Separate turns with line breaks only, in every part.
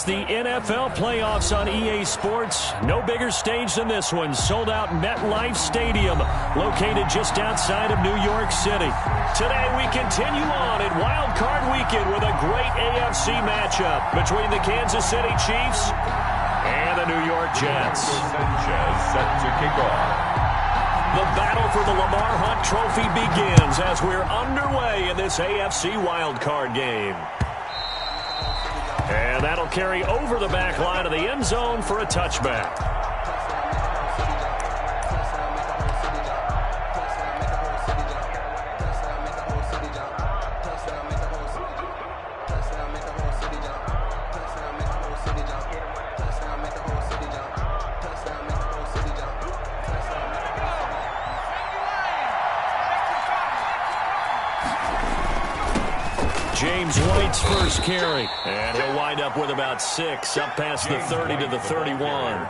It's the NFL playoffs on EA Sports. No bigger stage than this one. Sold out MetLife Stadium, located just outside of New York City. Today we continue on in Wild Card Weekend with a great AFC matchup between the Kansas City Chiefs and the New York Jets.
Sanchez set to kick off.
The battle for the Lamar Hunt Trophy begins as we're underway in this AFC Wild Card game. And that'll carry over the back line of the end zone for a touchback. James White's first carry, and he'll wind up with about 6, up past the 30 to the 31.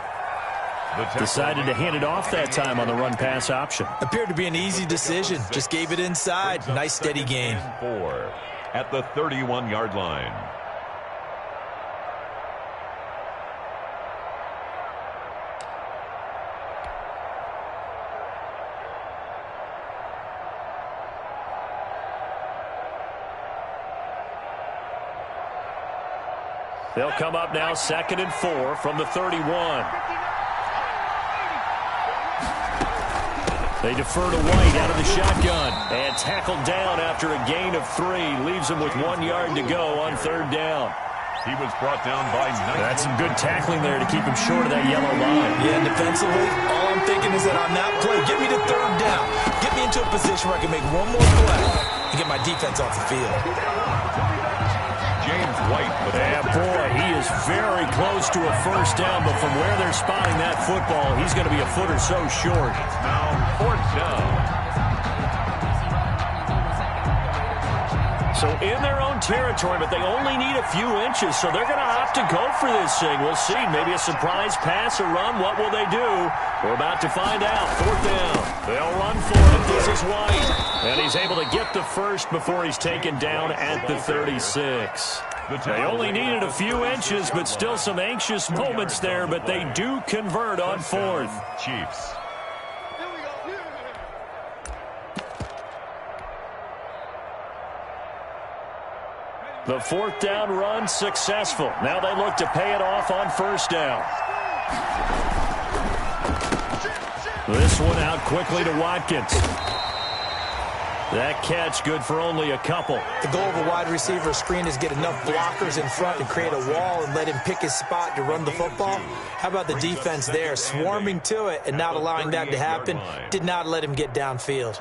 Decided to hand it off that time on the run-pass option.
Appeared to be an easy decision. Just gave it inside. Nice, steady gain.
4 at the 31-yard line.
They'll come up now 2nd and 4 from the 31. They defer to White out of the shotgun and tackled down after a gain of 3. Leaves him with 1 yard to go on 3rd down.
He was brought down by 9.
That's some good tackling there to keep him short of that yellow line.
Yeah, and defensively, all I'm thinking is that on that play, get me to 3rd down. Get me into a position where I can make one more play and get my defense off the field.
James White.
Yeah, boy, he is very close to a 1st down, but from where they're spotting that football, he's going to be a foot or so short.
Now 4th down.
So in their own territory, but they only need a few inches, so they're going to have to go for this thing. We'll see. Maybe a surprise pass or run. What will they do? We're about to find out. 4th down. They'll run for it. This is White. And he's able to get the first before he's taken down at the 36. They only needed a few inches, but still some anxious moments there, but they do convert on 4th.
Chiefs.
The 4th down run successful. Now they look to pay it off on 1st down. This one out quickly to Watkins. That catch good for only a couple.
The goal of a wide receiver screen is get enough blockers in front to create a wall and let him pick his spot to run the football. How about the defense there, swarming to it and not allowing that to happen? Did not let him get downfield.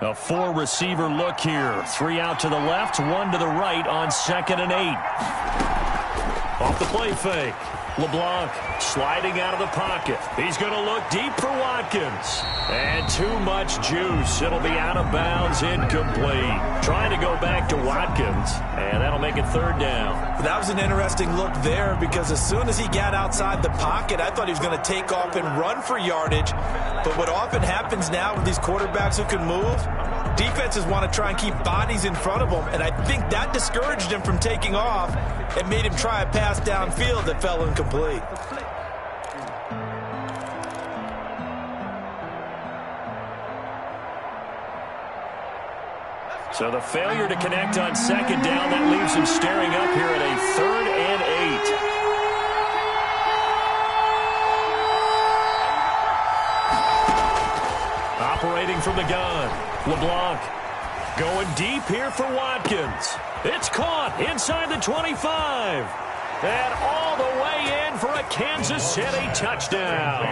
A 4-receiver look here. 3 out to the left, 1 to the right on 2nd and 8. Off the play fake. LeBlanc sliding out of the pocket. He's going to look deep for Watkins. And too much juice. It'll be out of bounds, incomplete. Trying to go back to Watkins, and that'll make it 3rd down.
That was an interesting look there because as soon as he got outside the pocket, I thought he was going to take off and run for yardage. But what often happens now with these quarterbacks who can move, defenses want to try and keep bodies in front of them, and I think that discouraged him from taking off and made him try a pass downfield that fell incomplete.
So the failure to connect on 2nd down, that leaves him staring up here at a 3rd and 8. Operating from the gun, LeBlanc going deep here for Watkins. It's caught inside the 25. And all the way in for a Kansas City touchdown.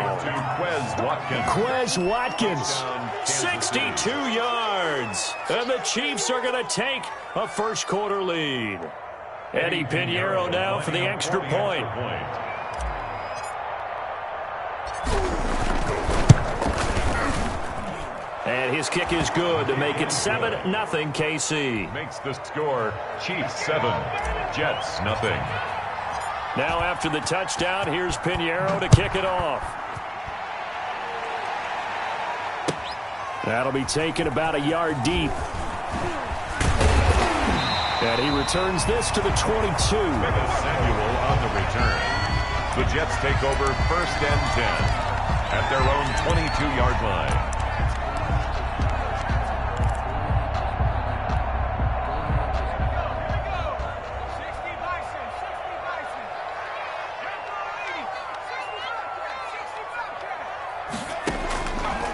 Quez Watkins, 62 yards. And the Chiefs are going to take a first-quarter lead. Eddie Pinheiro now for the extra point. And his kick is good to make it 7-0 KC.
Makes the score Chiefs 7, Jets 0.
Now after the touchdown, here's Pinheiro to kick it off. That'll be taken about a yard deep. And he returns this to the 22.
Samuel on the return. The Jets take over 1st and 10 at their own 22-yard line.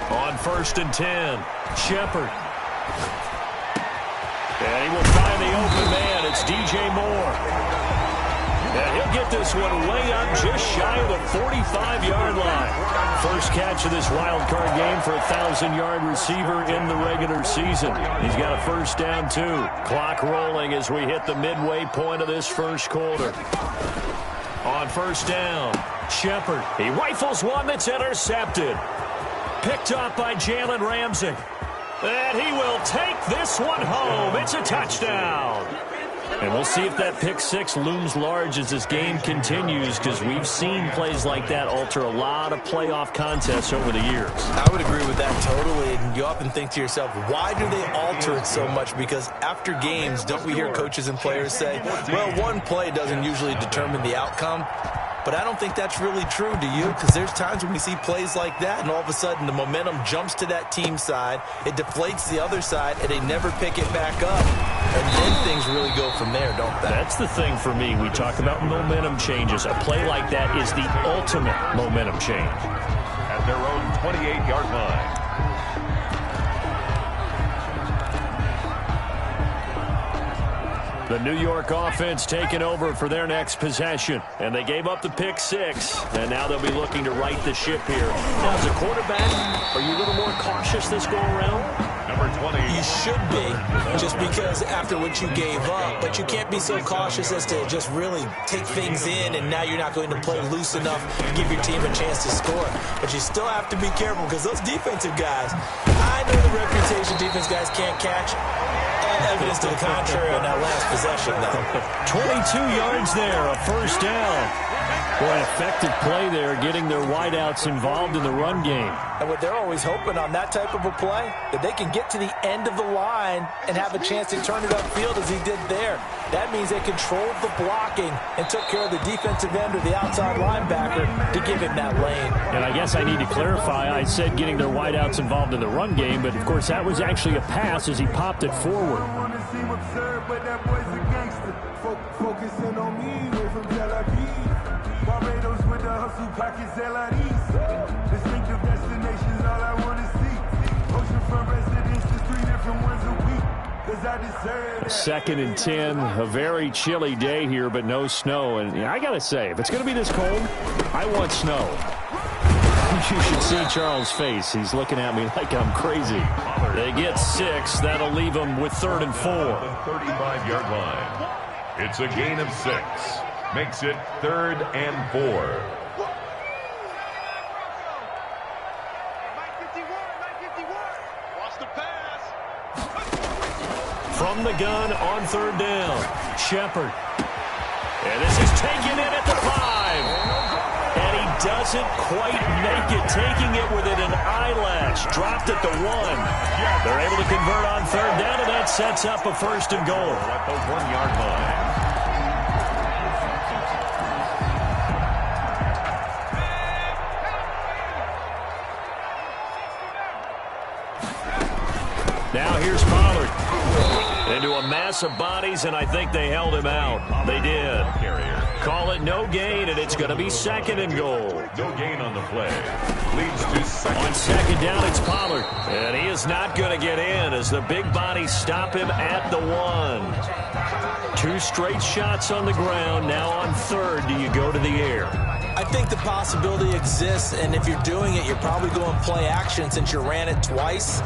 On 1st and 10, Shepard. And he will find the open man. It's DJ Moore. And he'll get this one way up just shy of the 45-yard line. First catch of this wild card game for a 1,000-yard receiver in the regular season. He's got a first down, too. Clock rolling as we hit the midway point of this first quarter. On 1st down, Shepard. He rifles one that's intercepted. Picked up by Jalen Ramsey. And he will take this one home. It's a touchdown. And we'll see if that pick six looms large as this game continues, because we've seen plays like that alter a lot of playoff contests over the years.
I would agree with that totally. And you often think to yourself, why do they alter it so much? Because after games, don't we hear coaches and players say, well, one play doesn't usually determine the outcome? But I don't think that's really true, do you? Because there's times when we see plays like that, and all of a sudden the momentum jumps to that team side, it deflates the other side, and they never pick it back up. And then things really go from there, don't they?
That's the thing for me. We talk about momentum changes. A play like that is the ultimate momentum change.
At their own 28-yard line.
The New York offense taking over for their next possession. And they gave up the pick six. And now they'll be looking to right the ship here. Now, as a quarterback, are you a little more cautious this go around?
Number 20.
You should be, just because after what you gave up. But you can't be so cautious as to just really take things in, and now you're not going to play loose enough to give your team a chance to score. But you still have to be careful, because those defensive guys, I know the reputation defense guys can't catch. Evidence to the contrary on that last possession, though.
22 yards there, a first down. Boy, effective play there, getting their wideouts involved in the run game.
And what they're always hoping on that type of a play, that they can get to the end of the line and have a chance to turn it upfield as he did there. That means they controlled the blocking and took care of the defensive end or the outside linebacker to give him that lane.
And I guess I need to clarify, I said getting their wideouts involved in the run game, but of course that was actually a pass as he popped it forward.
Focusing on me, way from Tel Aviv. Barbados with the hustle pockets, LIDs. Distinctive destinations, all I want to see. Oceanfront residences, 3 different ones a week. Cause I deserve that.
2nd and 10, a very chilly day here, but no snow. And I got to say, if it's going to be this cold, I want snow. You should see Charles' face. He's looking at me like I'm crazy. They get 6. That'll leave them with 3rd and 4.
The 35-yard line. It's a gain of 6. Makes it 3rd and 4.
From the gun on 3rd down, Shepard. And this is taken in at the 5. And he doesn't quite make it, taking it within an eyelash. Dropped at the 1. They're able to convert on 3rd down, and that sets up a 1st and goal.
At the 1-yard line.
Now here's Pollard. Into a mass of bodies, and I think they held him out. They did. Call it no gain, and it's going to be 2nd and goal.
No gain on the play. Leads to 2nd.
On 2nd down, it's Pollard. And he is not going to get in as the big bodies stop him at the 1. 2 straight shots on the ground. Now on 3rd, do you go to the air?
I think the possibility exists, and if you're doing it, you're probably going play action since you ran it twice.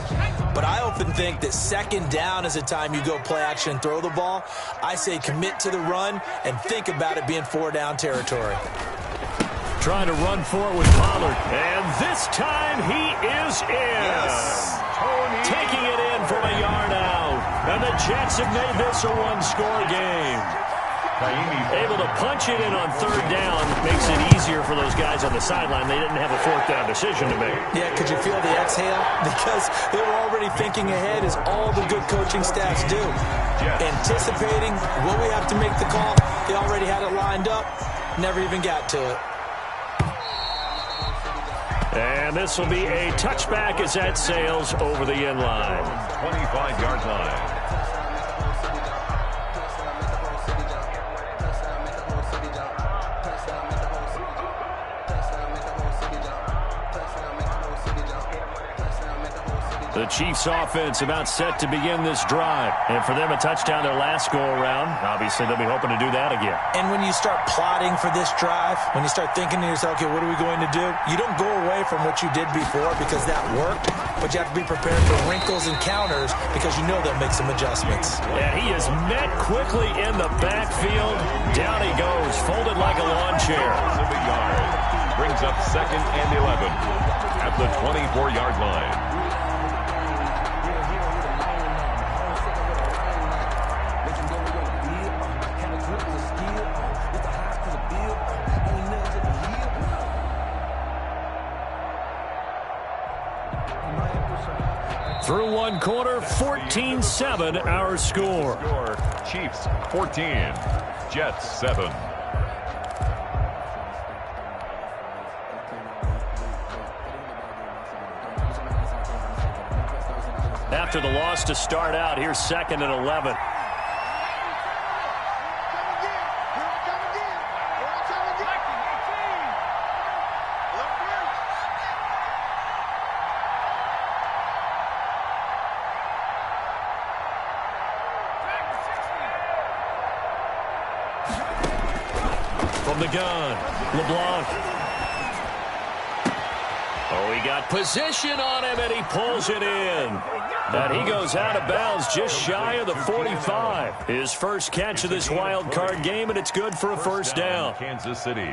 But I often think that 2nd down is the time you go play action and throw the ball. I say commit to the run and think about it being 4-down territory.
Trying to run for it with Pollard. And this time he is in.
Yes.
Taking it in from a yard out. And the Jets have made this a 1-score game. Able to punch it in on third down. Makes it easier for those guys on the sideline. They didn't have a fourth down decision to make.
Yeah, could you feel the exhale? Because they were already thinking ahead, as all the good coaching staffs do. Anticipating, will we have to make the call? They already had it lined up. Never even got to it.
And this will be a touchback as that sails over the end line.
25-yard line.
The Chiefs offense about set to begin this drive. And for them, a touchdown their last go-around. Obviously, they'll be hoping to do that again.
And when you start plotting for this drive, when you start thinking to yourself, okay, what are we going to do? You don't go away from what you did before because that worked, but you have to be prepared for wrinkles and counters because you know they'll make some adjustmts.
And he is met quickly in the backfield. Down he goes, folded like a lawn chair.
Brings up 2nd and 11 at the 24-yard line.
Through one quarter, 14-7 our score.
Chiefs 14, Jets 7.
After the loss to start out, here's 2nd and 11. From the gun, LeBlanc. Oh, he got position on him, and he pulls it in. And he goes out of bounds just shy of the 45. His first catch of this wild card game, and it's good for a first down.
Kansas City.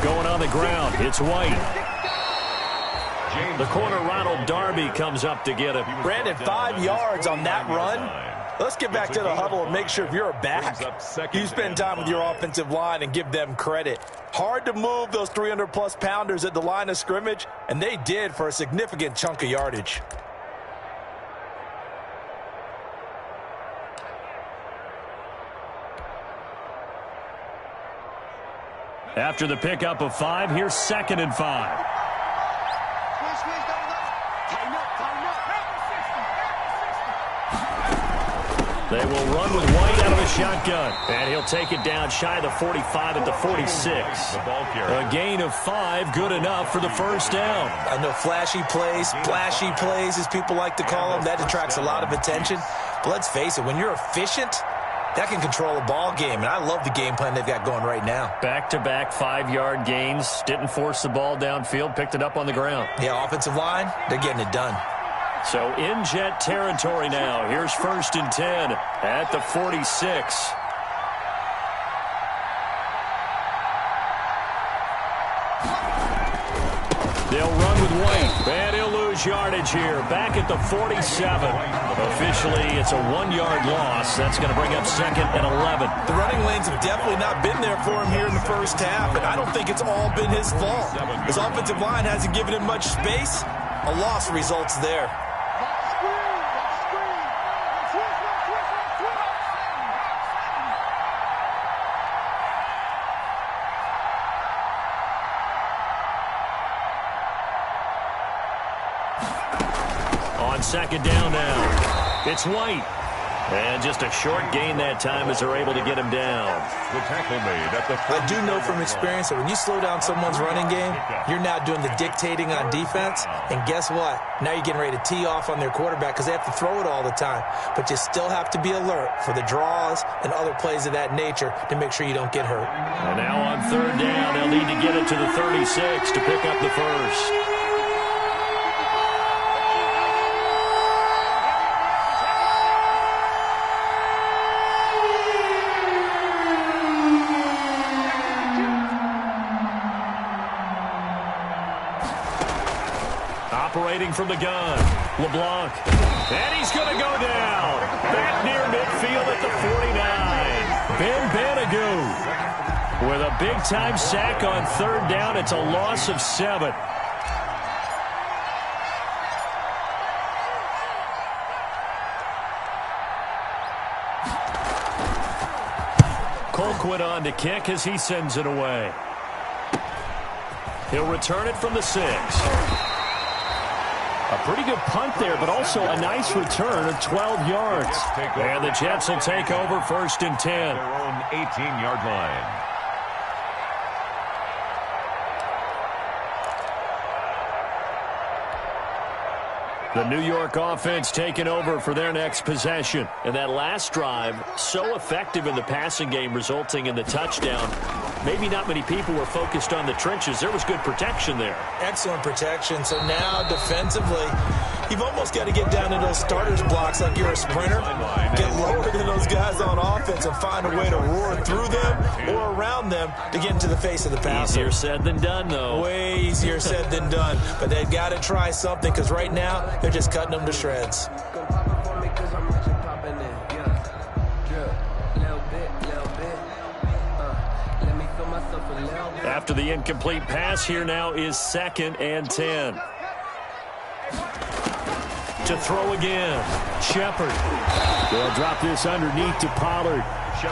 Going on the ground, it's White. The corner, Ronald Darby, comes up to get him.
Brandon, 5 yards on that run. Let's get back to the huddle and make sure if you're a back, you spend time with your offensive line and give them credit. Hard to move those 300-plus pounders at the line of scrimmage, and they did for a significant chunk of yardage.
After the pickup of 5, here's 2nd and 5. They will run with White out of the shotgun. And he'll take it down shy of the 45 at the 46. A gain of 5, good enough for the first down.
I know flashy plays, splashy plays, as people like to call them, that attracts a lot of attention. But let's face it, when you're efficient, that can control a ball game. And I love the game plan they've got going right now.
Back-to-back 5-yard gains. Didn't force the ball downfield. Picked it up on the ground.
Yeah, offensive line, they're getting it done.
So in Jet territory now. Here's 1st and 10 at the 46. They'll run with White, and he'll lose yardage here. Back at the 47. Officially, it's a 1-yard loss. That's going to bring up 2nd and 11.
The running lanes have definitely not been there for him here in the first half, and I don't think it's all been his fault. His offensive line hasn't given him much space. A loss results there.
On 2nd down now, it's White. And just a short gain that time as they're able to get him down.
The tackle made at the
I do know from experience that when you slow down someone's running game, you're now doing the dictating on defense. And guess what? Now you're getting ready to tee off on their quarterback because they have to throw it all the time. But you still have to be alert for the draws and other plays of that nature to make sure you don't get hurt.
And now on 3rd down, they'll need to get it to the 36 to pick up the first. Operating from the gun, LeBlanc. And he's going to go down. Back near midfield at the 49. Ben Banagoo with a big-time sack on third down. It's a loss of 7. Colquitt on to kick as he sends it away. He'll return it from the 6. A pretty good punt there, but also a nice return of 12 yards. And the Jets will take over 1st and 10.
Their own 18-yard line.
The New York offense taking over for their next possession. And that last drive, so effective in the passing game, resulting in the touchdown. Maybe not many people were focused on the trenches. There was good protection there.
Excellent protection. So now defensively, you've almost got to get down to those starters blocks like you're a sprinter. Get lower than those guys on offense and find a way to roar through them or around them to get into the face of the passer.
Easier said than done, though.
Way easier said than done. But they've got to try something because right now they're just cutting them to shreds.
After the incomplete pass, here now is 2nd and 10. To throw again, Shepard. They'll drop this underneath to Pollard.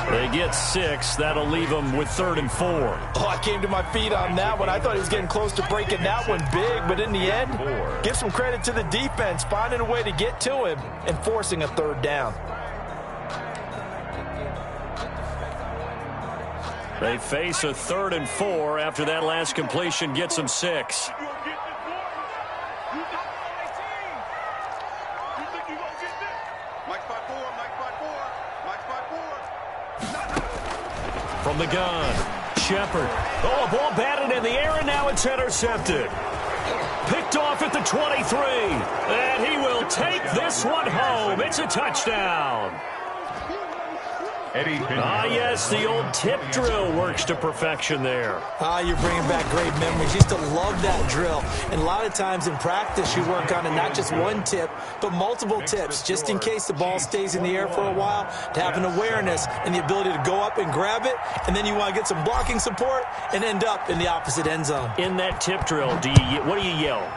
They get 6. That'll leave them with 3rd and 4.
Oh, I came to my feet on that one. I thought he was getting close to breaking that one big, but in the end, give some credit to the defense, finding a way to get to him and forcing a 3rd down.
They face a 3rd and 4 after that last completion gets them 6. From the gun, Shepard. Oh, a ball batted in the air, and now it's intercepted. Picked off at the 23. And he will take this one home. It's a touchdown. Yes, the old tip drill works to perfection there.
You're bringing back great memories. Used to love that drill. And a lot of times in practice, you work on it, not just one tip, but multiple tips, just in case the ball stays in the air for a while, to have an awareness and the ability to go up and grab it, and then you want to get some blocking support and end up in the opposite end zone.
In that tip drill, what do you yell?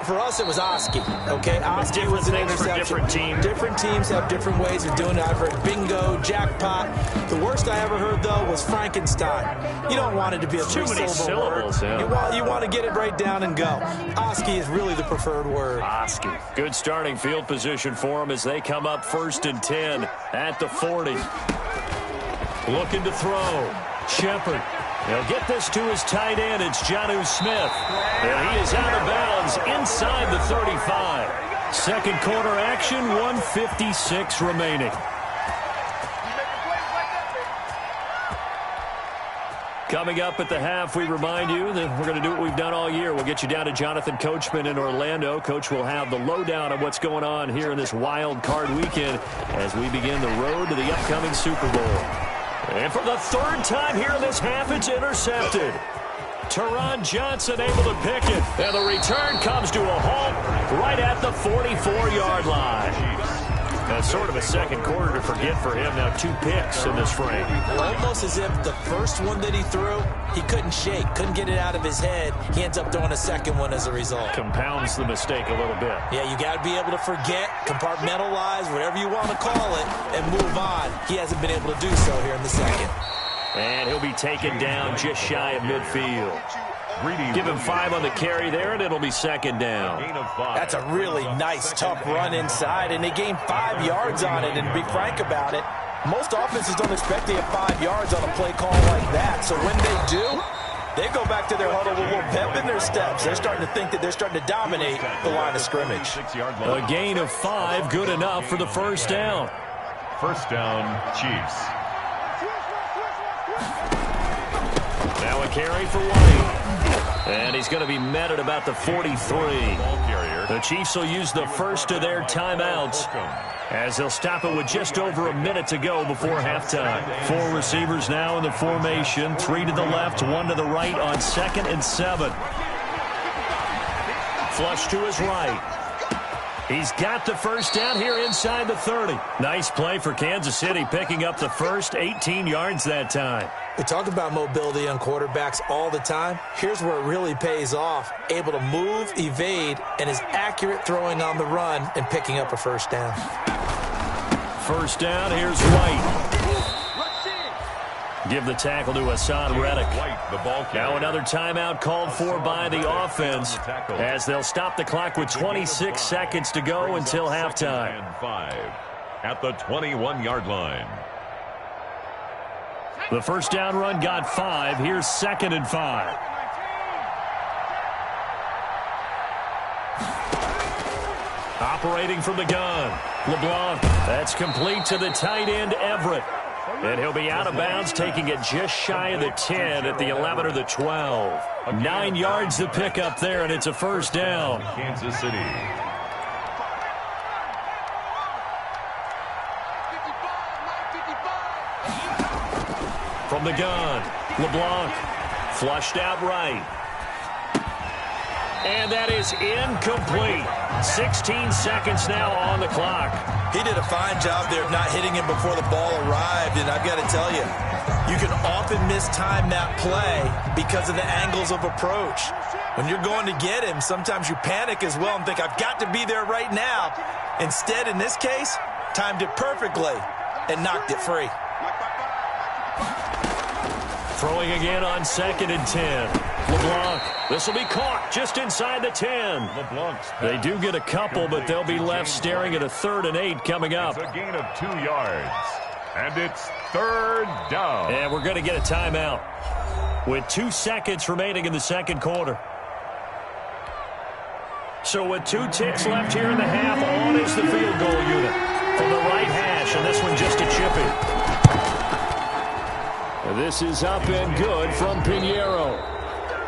For us, it was Oski, okay? Oski was an interception.
Different teams.
Different teams have different ways of doing it. I've heard bingo, jackpot. The worst I ever heard, though, was Frankenstein. You don't want it to be a three-syllable word.
Yeah.
You want to get it right down and go. Oski is really the preferred word.
Oski. Good starting field position for them as they come up 1st and 10 at the 40. Looking to throw. Shepard. He'll get this to his tight end. It's Jonnu Smith. And he is out of bounds inside the 35. Second quarter action, 1:56 remaining. Coming up at the half, we remind you that we're going to do what we've done all year. We'll get you down to Jonathan Coachman in Orlando. Coach will have the lowdown on what's going on here in this wild card weekend as we begin the road to the upcoming Super Bowl. And for the 3rd time here in this half, it's intercepted. Teron Johnson able to pick it. And the return comes to a halt right at the 44-yard line. That's sort of a second quarter to forget for him. Now 2 picks in this frame.
Almost as if the first one that he threw, he couldn't shake, couldn't get it out of his head. He ends up throwing a second one as a result.
Compounds the mistake a little bit.
Yeah, you got to be able to forget, compartmentalize, whatever you want to call it, and move on. He hasn't been able to do so here in the second.
And he'll be taken down just shy of midfield. Give him 5 on the carry there, and it'll be 2nd down.
That's a really nice, tough run inside, and they gained 5 yards on it. And to be frank about it, most offenses don't expect to get 5 yards on a play call like that. So when they do, they go back to their huddle with a little pep in their steps. They're starting to think that they're starting to dominate the line of scrimmage.
A gain of 5, good enough for the 1st down.
1st down, Chiefs.
Now a carry for White. And he's going to be met at about the 43. The Chiefs will use the first of their timeouts as they'll stop it with just over a minute to go before halftime. 4 receivers now in the formation. 3 to the left, 1 to the right on 2nd and 7. Flush to his right. He's got the first down here inside the 30. Nice play for Kansas City, picking up the first 18 yards that time.
We talk about mobility on quarterbacks all the time. Here's where it really pays off. Able to move, evade, and is accurate throwing on the run and picking up a first down.
First down, here's White. Give the tackle to Hassan Reddick. Now another timeout called for by the offense as they'll stop the clock with 26 seconds to go until halftime.
At the 21-yard line.
The first down run got 5. Here's 2nd and 5. Operating from the gun. LeBlanc. That's complete to the tight end, Everett. And he'll be out of bounds, taking it just shy of the 10 at the 11 or the 12. 9 yards to pick up there, and it's a first down.
Kansas City.
From the gun, LeBlanc. Flushed out right. And that is incomplete. 16 seconds now on the clock.
He did a fine job there of not hitting him before the ball arrived, and I've got to tell you, you can often mistime that play because of the angles of approach. When you're going to get him, sometimes you panic as well and think, I've got to be there right now. Instead, in this case, timed it perfectly and knocked it free.
Throwing again on 2nd and 10. LeBlanc. This will be caught just inside the 10. They do get a couple, but they'll be left staring at a 3rd and 8 coming up.
It's a gain of 2 yards. And it's 3rd down.
And we're going to get a timeout with 2 seconds remaining in the second quarter. So with 2 ticks left here in the half, on is the field goal unit from the right hash, and this one just a chippy. This is up and good from Pinheiro.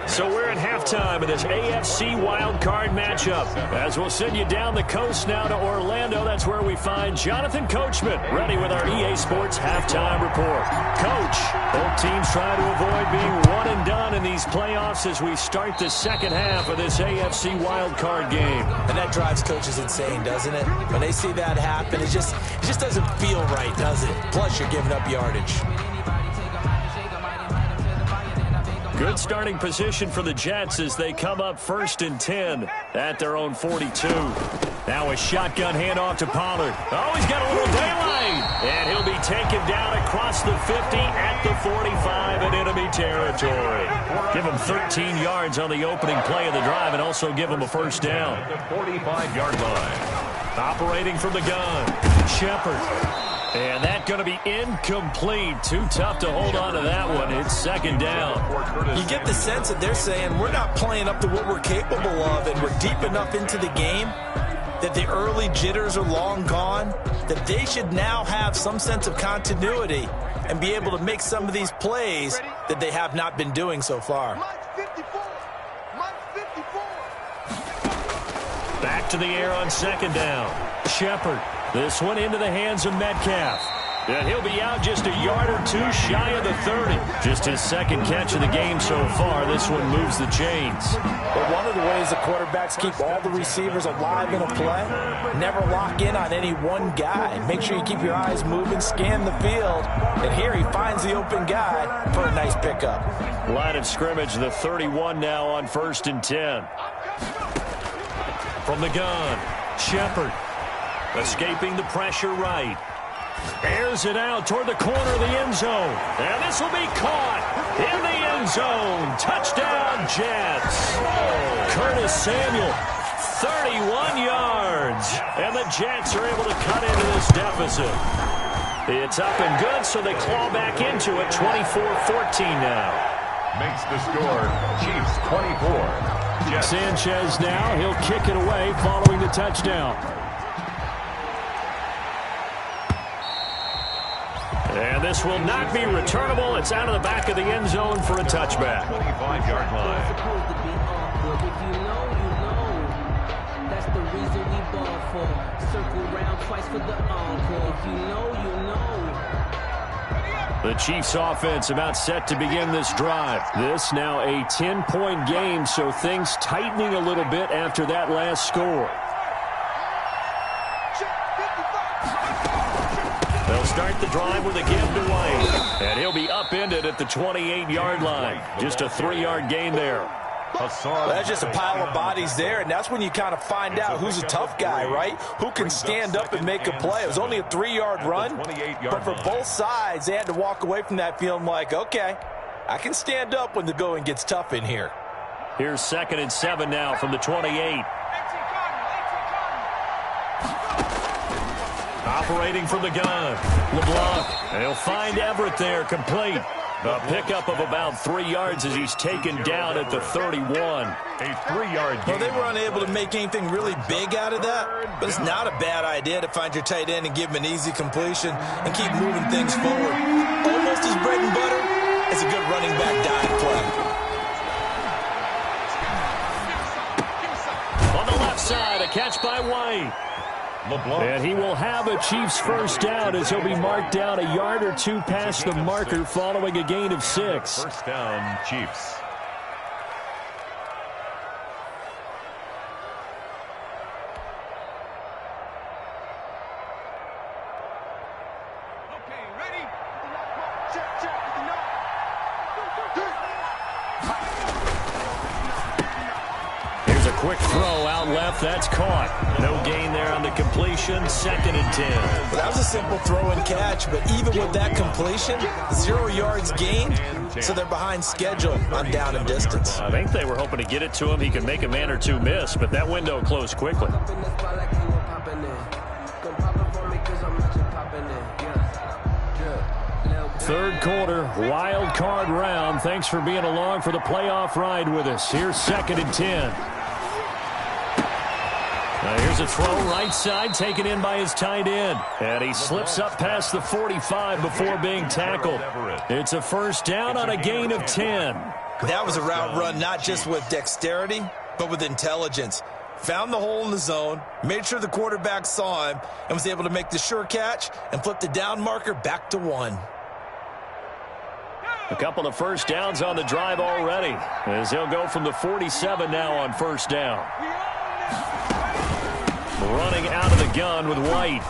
So we're at halftime of this AFC wildcard matchup. As we'll send you down the coast now to Orlando, that's where we find Jonathan Coachman, ready with our EA Sports halftime report. Coach, both teams try to avoid being one and done in these playoffs as we start the second half of this AFC wildcard game.
And that drives coaches insane, doesn't it? When they see that happen, it just doesn't feel right, does it? Plus, you're giving up yardage.
Good starting position for the Jets as they come up 1st and 10 at their own 42. Now a shotgun handoff to Pollard. Oh, he's got a little daylight. And he'll be taken down across the 50 at the 45 in enemy territory. Give him 13 yards on the opening play of the drive and also give him a first down.
At the 45-yard line.
Operating from the gun, Shepard. And that's going to be incomplete. Too tough to hold on to that one. It's 2nd down.
You get the sense that they're saying we're not playing up to what we're capable of, and we're deep enough into the game that the early jitters are long gone, that they should now have some sense of continuity and be able to make some of these plays that they have not been doing so far.
Back to the air on 2nd down. Shepard. This one into the hands of Metcalf. And he'll be out just a yard or 2 shy of the 30. Just his 2nd catch of the game so far. This one moves the chains.
But one of the ways the quarterbacks keep all the receivers alive in a play, never lock in on any one guy. Make sure you keep your eyes moving, scan the field. And here he finds the open guy for a nice pickup.
Line of scrimmage, the 31 now on 1st and 10. From the gun, Shepard. Escaping the pressure right. Airs it out toward the corner of the end zone. And this will be caught in the end zone. Touchdown, Jets. Curtis Samuel, 31 yards. And the Jets are able to cut into this deficit. It's up and good, so they claw back into it. 24-14 now.
Makes the score Chiefs 24. Jets.
Sanchez now. He'll kick it away following the touchdown. And this will not be returnable. It's out of the back of the end zone for a touchback.
25-yard line.
If you know, you know. That's the reason we ball for. Circle round twice for the encore. If you know, you know.
The Chiefs offense about set to begin this drive. This now a 10-point game, so things tightening a little bit after that last score. They'll start the drive with a give to White. And he'll be upended at the 28-yard line. Just a 3-yard gain there.
Well, that's just a pile of bodies there, and that's when you kind of find out who's a tough guy, right? Who can stand up and make a play. It was only a 3-yard run, but for both sides, they had to walk away from that feeling like, okay, I can stand up when the going gets tough in here.
Here's 2nd and 7 now from the 28. Operating from the gun, LeBlanc. They'll find Everett there, complete. A pickup of about 3 yards as he's taken down at the 31.
A 3-yard gain.
Well, they were unable to make anything really big out of that, but it's not a bad idea to find your tight end and give him an easy completion and keep moving things forward. Almost as bread and butter as a good running back dive play.
On the left side, a catch by White.
LeBlanc.
And he will have a Chiefs first down as he'll be marked down a yard or two past the marker following a gain of 6.
First down, Chiefs.
Okay, ready? Check.
Here's a quick throw out left. That's caught. No gain there on the completion. 2nd and 10.
Well, that was a simple throw and catch, but even with that completion, 0 yards gained, so they're behind schedule on down and distance.
I think they were hoping to get it to him. He could make a man or two miss, but that window closed quickly. Third quarter, wild card round. Thanks for being along for the playoff ride with us. Here's 2nd and 10. Now here's a throw right side taken in by his tight end. And he slips up past the 45 before being tackled. It's a first down on a gain of 10.
That was a route run not just with dexterity, but with intelligence. Found the hole in the zone, made sure the quarterback saw him, and was able to make the sure catch and flip the down marker back to 1.
A couple of first downs on the drive already, as he'll go from the 47 now on first down. Running out of the gun with White.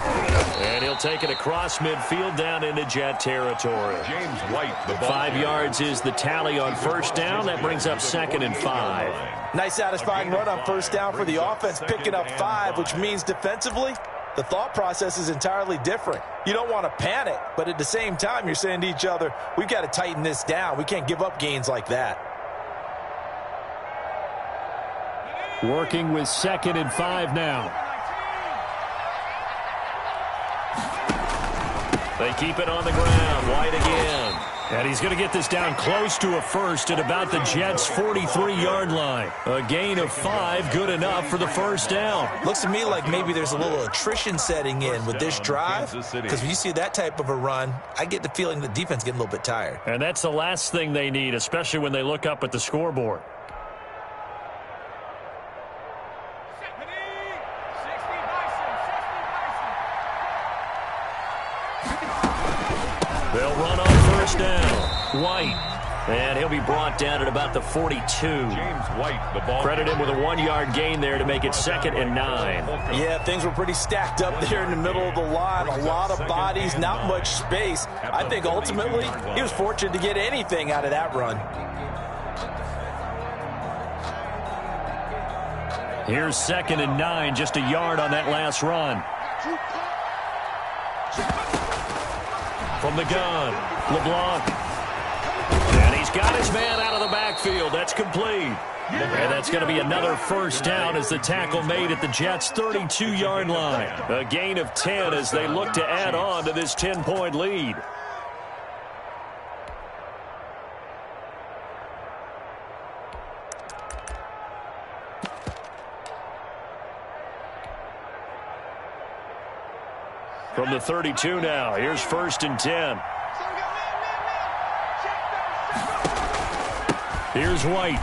And he'll take it across midfield down into Jet territory.
James White, the ball.
5 yards is the tally on first down. That brings up 2nd and 5.
Nice satisfying run on first down for the offense, picking up 5, which means defensively, the thought process is entirely different. You don't want to panic, but at the same time, you're saying to each other, we've got to tighten this down. We can't give up gains like that.
Working with 2nd and 5 now. They keep it on the ground. White again. And he's going to get this down close to a first at about the Jets' 43-yard line. A gain of 5, good enough for the first down.
Looks to me like maybe there's a little attrition setting in with this drive, because when you see that type of a run, I get the feeling the defense getting a little bit tired.
And that's the last thing they need, especially when they look up at the scoreboard. They'll run on first down. White. And he'll be brought down at about the 42.
James White, the ball.
Credit him with a 1-yard gain there to make it 2nd and 9.
Yeah, things were pretty stacked up there in the middle of the line. A lot of bodies, not much space. I think ultimately he was fortunate to get anything out of that run.
Here's 2nd and 9, just a yard on that last run. From the gun, LeBlanc. And he's got his man out of the backfield. That's complete. And that's going to be another first down as the tackle made at the Jets' 32-yard line. A gain of 10 as they look to add on to this 10-point lead. From the 32 now, here's 1st and 10. Here's White.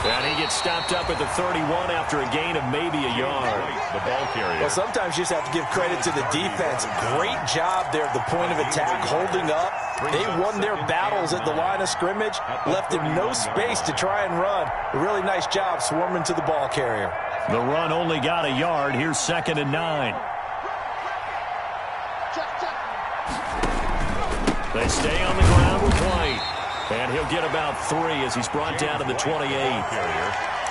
And he gets stopped up at the 31 after a gain of maybe a yard.
The ball carrier.
Well, sometimes you just have to give credit to the defense. Great job there at the point of attack, holding up, They won their battles at the line of scrimmage, left him no space to try and run. A really nice job swarming to the ball carrier.
The run only got a yard. Here's 2nd and 9. They stay on the ground with White. And he'll get about 3 as he's brought down to the 28.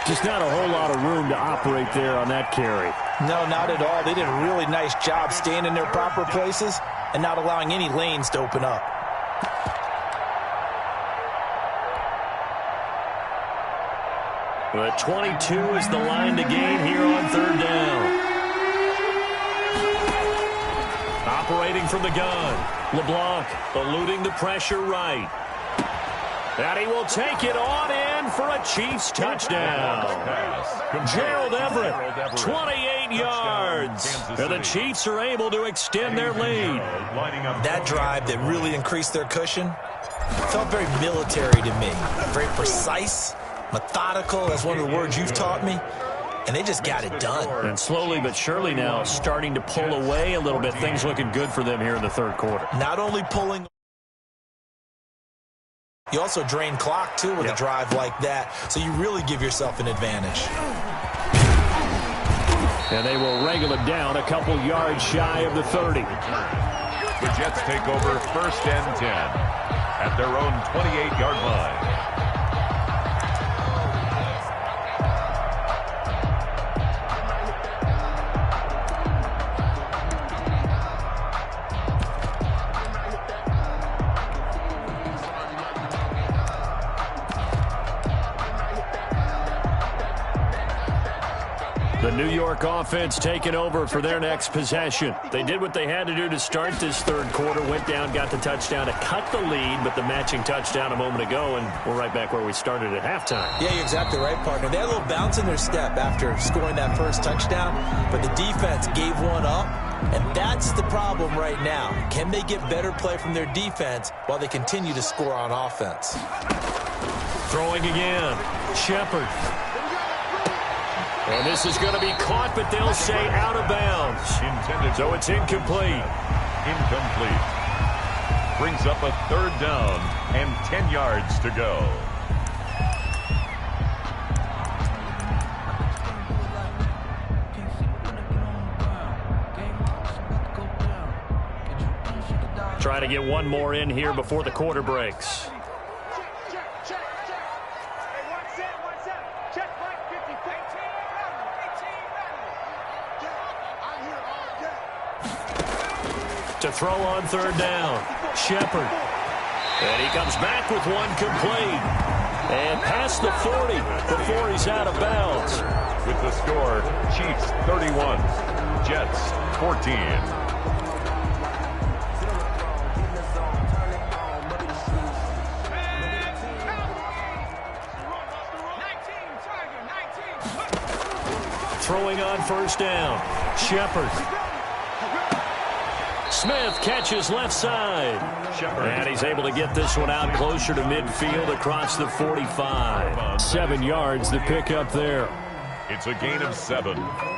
Just not a whole lot of room to operate there on that carry.
No, not at all. They did a really nice job staying in their proper places and not allowing any lanes to open up.
The 22 is the line to gain here on 3rd down. Operating from the gun. LeBlanc eluding the pressure right. And he will take it on in for a Chiefs touchdown. Gerald Everett, 28 yards. And the Chiefs are able to extend their lead.
That drive that really increased their cushion felt very military to me. Very precise, methodical, that's one of the words you've taught me. And they just got it done.
And slowly but surely now starting to pull away a little bit. Things looking good for them here in the 3rd quarter.
Not only pulling, you also drain clock, too, with a drive like that. So you really give yourself an advantage.
And they will wrangle it down a couple yards shy of the 30.
The Jets take over 1st and 10 at their own 28-yard line.
The New York offense taking over for their next possession. They did what they had to do to start this 3rd quarter. Went down, got the touchdown to cut the lead, but the matching touchdown a moment ago, and we're right back where we started at halftime.
Yeah, you're exactly right, partner. They had a little bounce in their step after scoring that first touchdown, but the defense gave one up, and that's the problem right now. Can they get better play from their defense while they continue to score on offense?
Throwing again. Shepard. And this is going to be caught, but they'll say out of bounds. So it's incomplete.
Incomplete. Brings up a 3rd down and 10 yards to go.
Try to get one more in here before the quarter breaks. To throw on 3rd down. Shepard. And he comes back with one complete. And past the 40 before he's out of bounds.
With the score, Chiefs 31, Jets 14.
Throwing on 1st down. Shepard. Smith catches left side. And he's able to get this one out closer to midfield across the 45. 7 yards the pick up there.
It's a gain of 7.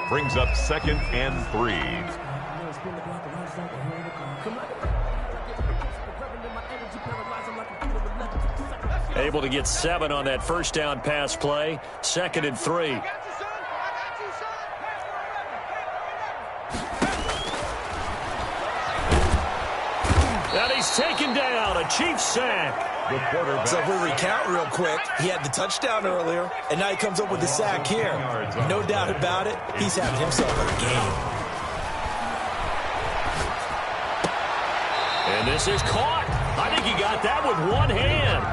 Brings up 2nd and 3.
Able to get 7 on that 1st down pass play. 2nd and 3. And he's taken down, a Chiefs sack.
So if we recount real quick, he had the touchdown earlier, and now he comes up with the sack here. No doubt about it, he's having himself a game.
And this is caught. I think he got that with one hand.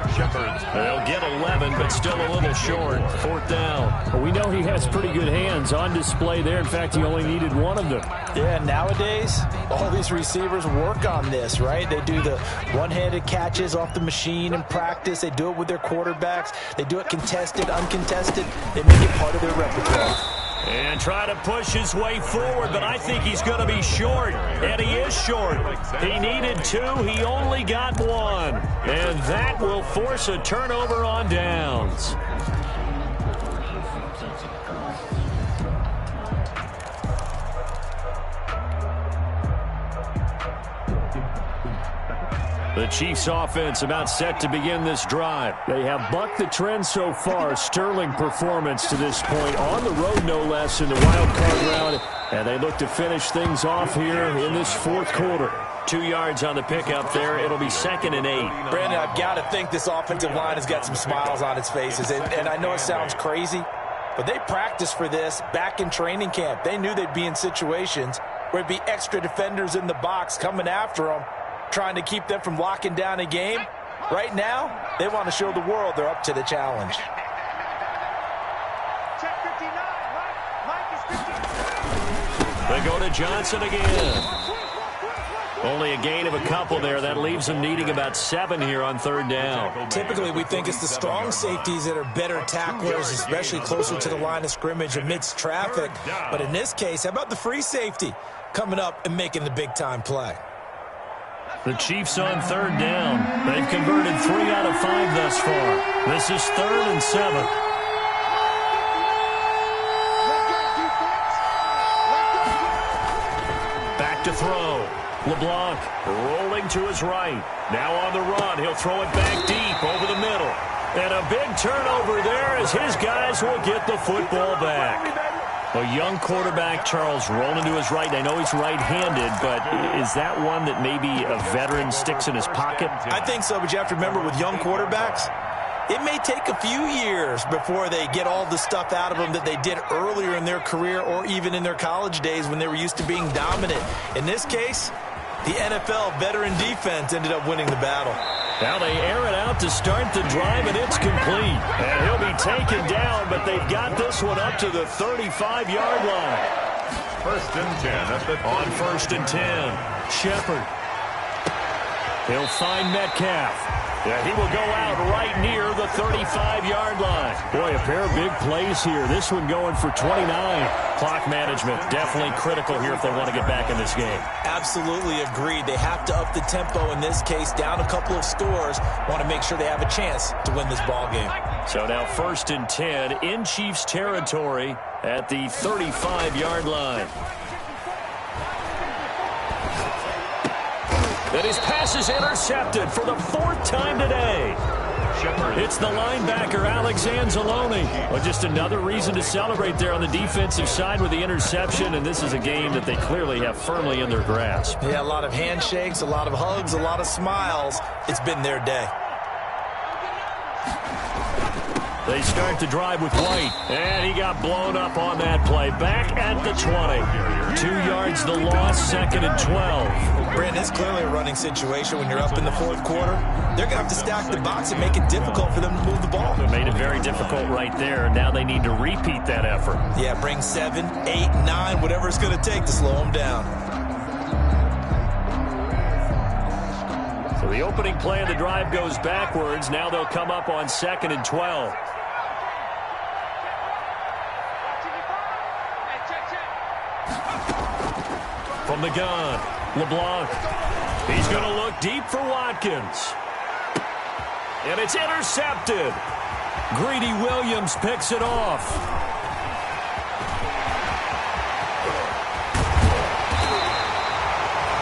They'll get 11, but still a little short. 4th down.
Well, we know he has pretty good hands on display there. In fact, he only needed one of them.
Yeah, nowadays, all these receivers work on this, right? They do the one-handed catches off the machine in practice. They do it with their quarterbacks. They do it contested, uncontested. They make it part of their repertoire.
And try to push his way forward, but I think he's going to be short. And he is short. He needed 2. He only got 1. And that will force a turnover on downs. The Chiefs offense about set to begin this drive.
They have bucked the trend so far. Sterling performance to this point. On the road, no less, in the wild card round. And they look to finish things off here in this fourth quarter.
2 yards on the pickup there. It'll be 2nd and 8.
Brandon, I've got to think this offensive line has got some smiles on its faces. And I know it sounds crazy, but they practiced for this back in training camp. They knew they'd be in situations where it'd be extra defenders in the box coming after them, trying to keep them from locking down a game. Right now, they want to show the world they're up to the challenge.
They go to Johnson again. Only a gain of a couple there. That leaves them needing about 7 here on 3rd down.
Typically, we think it's the strong safeties that are better tacklers, especially closer to the line of scrimmage amidst traffic. But in this case, how about the free safety coming up and making the big-time play?
The Chiefs on 3rd down. They've converted 3 out of 5 thus far. This is 3rd and 7. Back to throw. LeBlanc rolling to his right. Now on the run. He'll throw it back deep over the middle. And a big turnover there as his guys will get the football back. A young quarterback, Charles, rolling to his right. I know he's right-handed, but is that one that maybe a veteran sticks in his pocket?
I think so, but you have to remember with young quarterbacks, it may take a few years before they get all the stuff out of them that they did earlier in their career or even in their college days when they were used to being dominant. In this case, the NFL veteran defense ended up winning the battle.
Now they air it out to start the drive, and it's complete. And he'll be taken down, but they've got this one up to the 35-yard line.
1st and 10 at the
on 1st and 10. Shepard. He'll find Metcalf. Yeah, he will go out right near the 35-yard line.
Boy, a pair of big plays here. This one going for 29.
Clock management definitely critical here if they want to get back in this game.
Absolutely agreed. They have to up the tempo in this case, down a couple of scores. Want to make sure they have a chance to win this ball game.
So now 1st and 10 in Chiefs territory at the 35-yard line. And his pass is intercepted for the 4th time today. It's the linebacker, Alex Anzalone. Well, just another reason to celebrate there on the defensive side with the interception, and this is a game that they clearly have firmly in their grasp.
Yeah, a lot of handshakes, a lot of hugs, a lot of smiles. It's been their day.
They start the drive with White, and he got blown up on that play. Back at the 20. 2 yards the loss, 2nd and 12.
Brandon, it's clearly a running situation when you're up in the 4th quarter. They're going to have to stack the box and make it difficult for them to move the ball.
They made it very difficult right there. Now they need to repeat that effort.
Yeah, bring 7, 8, 9, whatever it's going to take to slow them down.
So the opening play of the drive goes backwards. Now they'll come up on 2nd and 12. From the gun, LeBlanc. He's going to look deep for Watkins. And it's intercepted. Greedy Williams picks it off.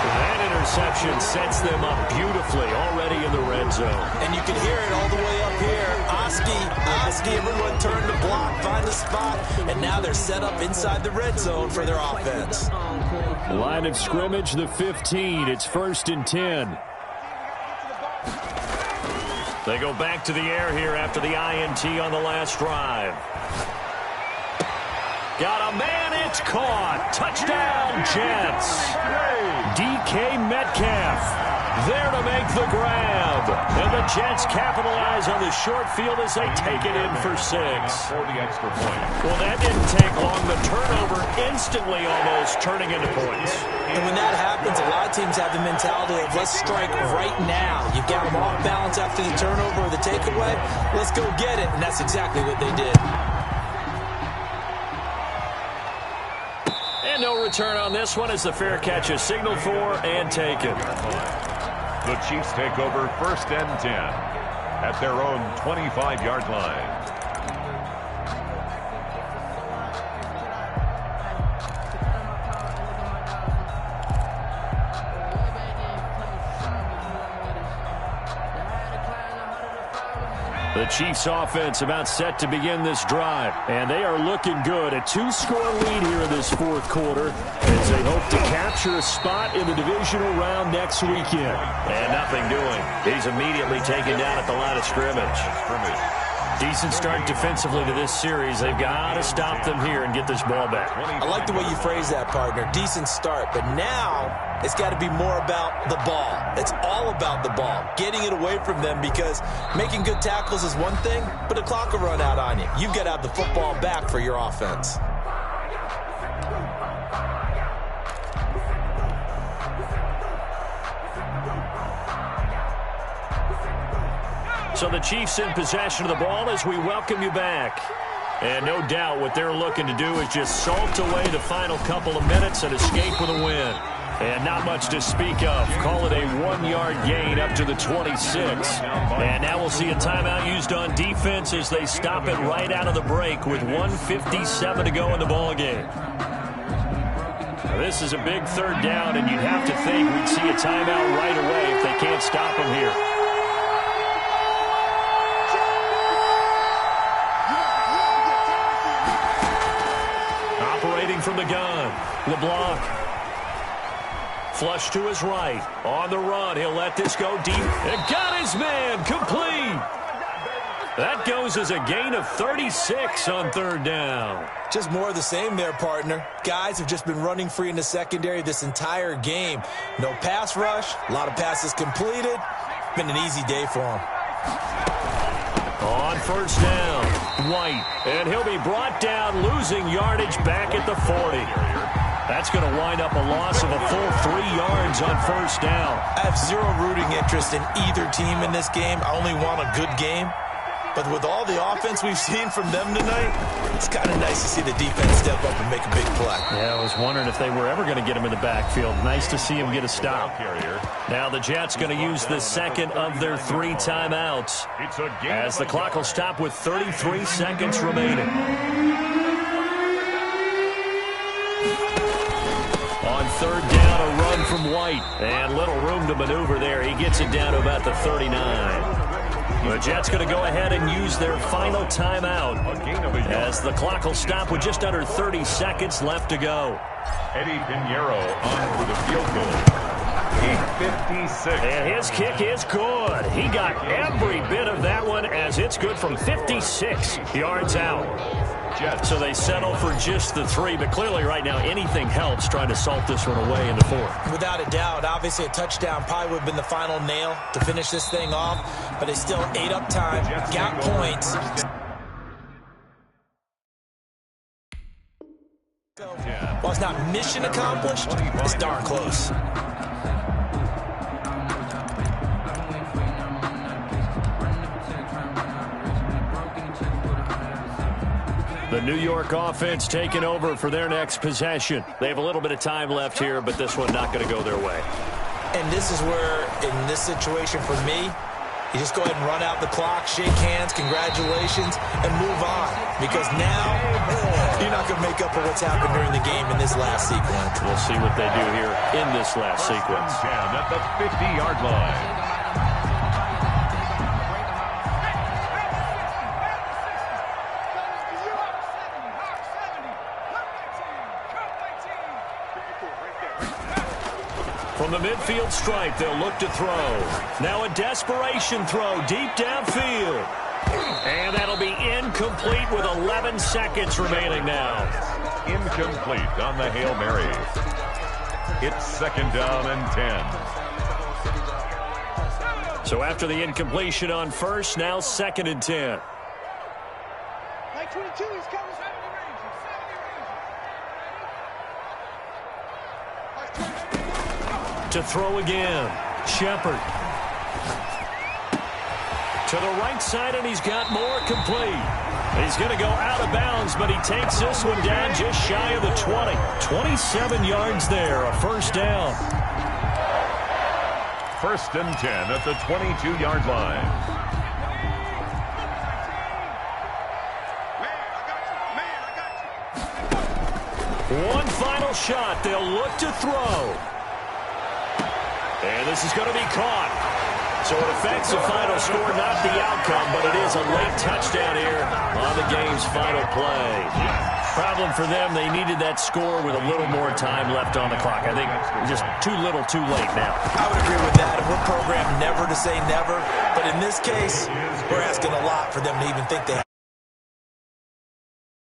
That interception sets them up beautifully already in the red zone.
And you can hear it all the way up here. Oski, everyone turned to block, find the spot, and now they're set up inside the red zone for their offense.
Line of scrimmage, the 15. It's 1st and 10.
They go back to the air here after the INT on the last drive. Got a man, it's caught. Touchdown, Jets. DK Metcalf there to make the grab. And the Jets capitalize on the short field as they take it in for 6.
For the extra point.
Well, that didn't take long. The turnover instantly almost turning into points.
And when that happens, a lot of teams have the mentality of let's strike right now. You've got them off balance after the turnover or the takeaway. Let's go get it. And that's exactly what they did.
And no return on this one as the fair catch is signaled for and taken.
The Chiefs take over 1st and 10 at their own 25-yard line.
The Chiefs offense about set to begin this drive. And they are looking good. A 2-score lead here in this fourth quarter as they hope to capture a spot in the divisional round next weekend.
And nothing doing. He's immediately taken down at the line of scrimmage. Decent start defensively to this series. They've got to stop them here and get this ball back.
I like the way you phrase that, partner. Decent start, but now it's got to be more about the ball. It's all about the ball, getting it away from them, because making good tackles is one thing, but the clock will run out on you. You've got to have the football back for your offense.
So the Chiefs in possession of the ball as we welcome you back. And no doubt what they're looking to do is just salt away the final couple of minutes and escape with a win. And not much to speak of. Call it a 1-yard gain up to the 26. And now we'll see a timeout used on defense as they stop it right out of the break with 1:57 to go in the ballgame. Now this is a big third down, and you'd have to think we'd see a timeout right away if they can't stop him here. From the gun, LeBlanc. Flush to his right. On the run, he'll let this go deep. And got his man, complete. That goes as a gain of 36 on third down.
Just more of the same there, partner. Guys have just been running free in the secondary this entire game. No pass rush, a lot of passes completed. Been an easy day for them.
On first down, White, and he'll be brought down, losing yardage back at the 40. That's going to wind up a loss of a full 3 yards on first down.
I have zero rooting interest in either team in this game. I only want a good game. But with all the offense we've seen from them tonight, it's kind of nice to see the defense step up and make a big play.
Yeah, I was wondering if they were ever going to get him in the backfield. Nice to see him get a stop. Now the Jets going to use the second of their 3 timeouts as the clock will stop with 33 seconds remaining. On third down, a run from White. And little room to maneuver there. He gets it down to about the 39. The Jets going to go ahead and use their final timeout as the clock will stop with just under 30 seconds left to go.
Eddie Pinheiro on for the field goal. A 56.
And his kick is good. He got every bit of that one as it's good from 56 yards out. So they settle for just the 3, but clearly right now anything helps trying to salt this one away in the 4th.
Without a doubt, obviously a touchdown probably would have been the final nail to finish this thing off, but they still ate up time, got points. While it's not mission accomplished, it's darn close.
The New York offense taking over for their next possession. They have a little bit of time left here, but this one not going to go their way.
And this is where, in this situation for me, you just go ahead and run out the clock, shake hands, congratulations, and move on. Because now, you're not going to make up for what's happened during the game in this last sequence.
We'll see what they do here in this last sequence.
At the 50-yard line.
From the midfield stripe, they'll look to throw. Now a desperation throw deep downfield. And that'll be incomplete with 11 seconds remaining now.
Incomplete on the Hail Mary. It's second down and 10.
So after the incompletion on first, now second and 10.
Like 22, he's coming.
To throw again, Shepard. To the right side, and he's got more complete. He's going to go out of bounds, but he takes this one down just shy of the 20. 27 yards there, a first down.
First and 10 at the 22-yard line.
One final shot. They'll look to throw. And this is going to be caught. So it affects the final score, not the outcome, but it is a late touchdown here on the game's final play. Problem for them, they needed that score with a little more time left on the clock. I think just too little, too late now.
I would agree with that. We're programmed never to say never, but in this case, we're asking a lot for them to even think they have.